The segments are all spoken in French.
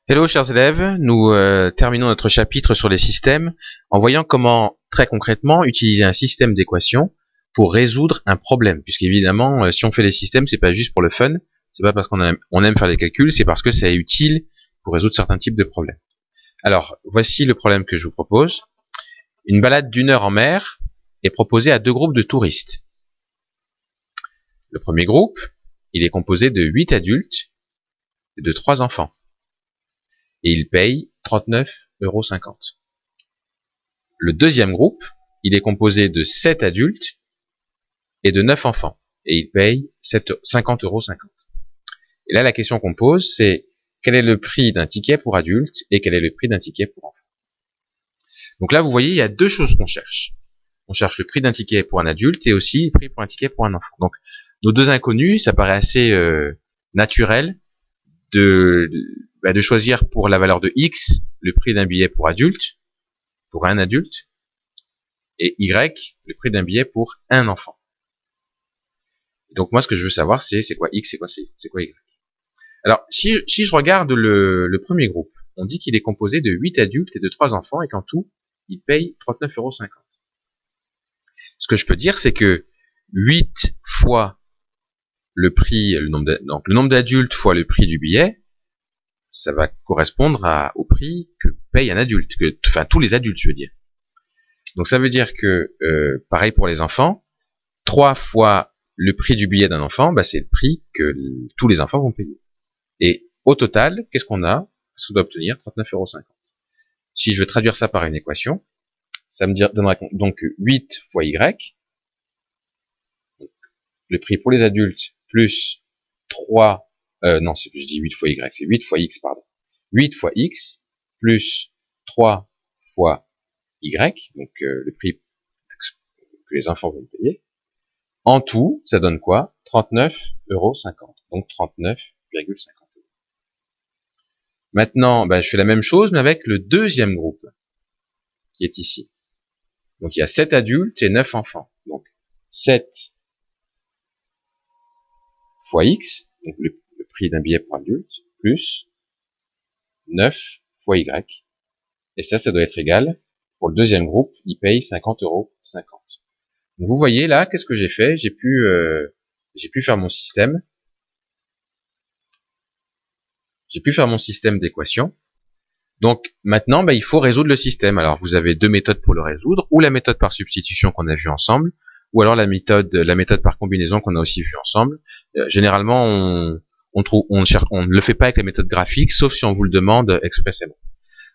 Hello chers élèves, nous terminons notre chapitre sur les systèmes en voyant comment très concrètement utiliser un système d'équations pour résoudre un problème. Puisqu'évidemment, si on fait des systèmes, c'est pas juste pour le fun, c'est pas parce qu'on aime faire des calculs, c'est parce que c'est utile pour résoudre certains types de problèmes. Alors, voici le problème que je vous propose. Une balade d'1 heure en mer est proposée à deux groupes de touristes. Le premier groupe, il est composé de 8 adultes et de 3 enfants. Et il paye 39,50 €. Le deuxième groupe, il est composé de 7 adultes et de 9 enfants. Et il paye 50,50 €. Et là, la question qu'on pose, c'est quel est le prix d'un ticket pour adulte et quel est le prix d'un ticket pour enfant. Donc là, vous voyez, il y a deux choses qu'on cherche. On cherche le prix d'un ticket pour un adulte et aussi le prix pour un ticket pour un enfant. Donc, nos deux inconnus, ça paraît assez naturel de choisir pour la valeur de X le prix d'un billet pour adulte, pour un adulte, et Y le prix d'un billet pour un enfant. Donc moi ce que je veux savoir c'est quoi X, c'est quoi Y. Alors si je regarde le premier groupe, on dit qu'il est composé de 8 adultes et de 3 enfants et qu'en tout il paye 39,50 €. Ce que je peux dire c'est que 8 fois le prix, le nombre d'adultes fois le prix du billet, ça va correspondre au prix que paye un adulte, enfin tous les adultes je veux dire. Donc ça veut dire que, pareil pour les enfants, 3 fois le prix du billet d'un enfant, c'est le prix que tous les enfants vont payer. Et au total, qu'est-ce qu'on a? Qu'est-ce qu'on doit obtenir? 39,50 €. Si je veux traduire ça par une équation, ça me donnera donc 8 fois Y, donc le prix pour les adultes, plus 3, non, je dis 8 fois Y, c'est 8 fois X, pardon. 8 fois X, plus 3 fois Y, donc le prix que les enfants vont payer. En tout, ça donne quoi? 39,50 €, donc 39,50 €. Maintenant, je fais la même chose, mais avec le deuxième groupe, qui est ici. Donc il y a 7 adultes et 9 enfants. Donc 7 fois X, donc le prix d'un billet pour adulte, plus 9 fois Y. Et ça doit être égal, pour le deuxième groupe, il paye 50,50 €. Donc vous voyez là, qu'est-ce que j'ai fait? J'ai pu faire mon système. J'ai pu faire mon système d'équations. Donc maintenant, il faut résoudre le système. Alors vous avez deux méthodes pour le résoudre, ou la méthode par substitution qu'on a vue ensemble, ou alors la méthode par combinaison qu'on a aussi vue ensemble. Généralement, on ne le fait pas avec la méthode graphique, sauf si on vous le demande expressément.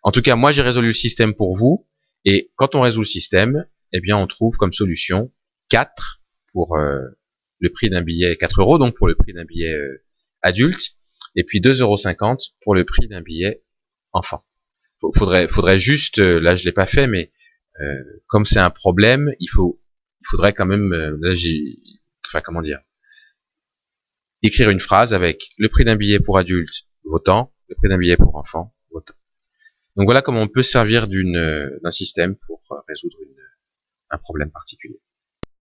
En tout cas, moi j'ai résolu le système pour vous, et quand on résout le système, eh bien on trouve comme solution 4 pour le prix d'un billet, 4 €, donc pour le prix d'un billet adulte, et puis 2,50 € pour le prix d'un billet enfant. Faudrait juste, là je l'ai pas fait, mais comme c'est un problème, il faudrait quand même, écrire une phrase avec le prix d'un billet pour adulte vaut tant, le prix d'un billet pour enfant vaut tant. Donc voilà comment on peut se servir d'un système pour résoudre un problème particulier.